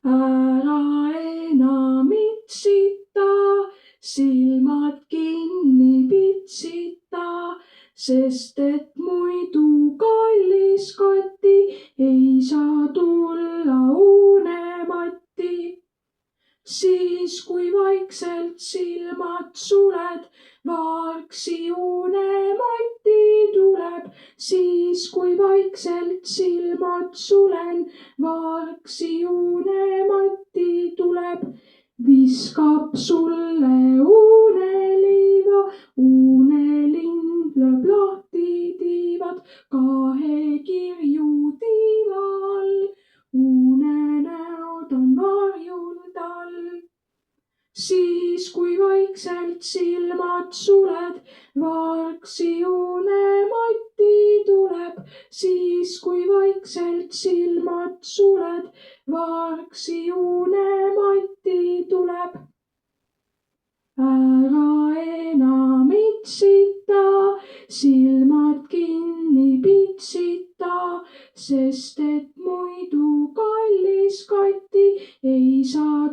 Ära enam itsita, silmad kinni pitsita, sest et muidu kallis kotti ei saa tulla unematti. Siis kui vaikselt silmad suled, vargsi unematti tuleb. Siis kui vaikselt silmad sulen, vargsi unematti tuleb. Viskab sulle uneliiva, unelind lööb lahti tiivad, kahe kirju tiiva all. Unenäod on varjul tal. Siis kui vaikselt silmad suled, vargsi unematti tuleb. Siis kui vaikselt silmad suled, vargsi unematti tuleb. Ära enam itsita, silmad kinni pitsita, sest et muidu kallis kotti ei saa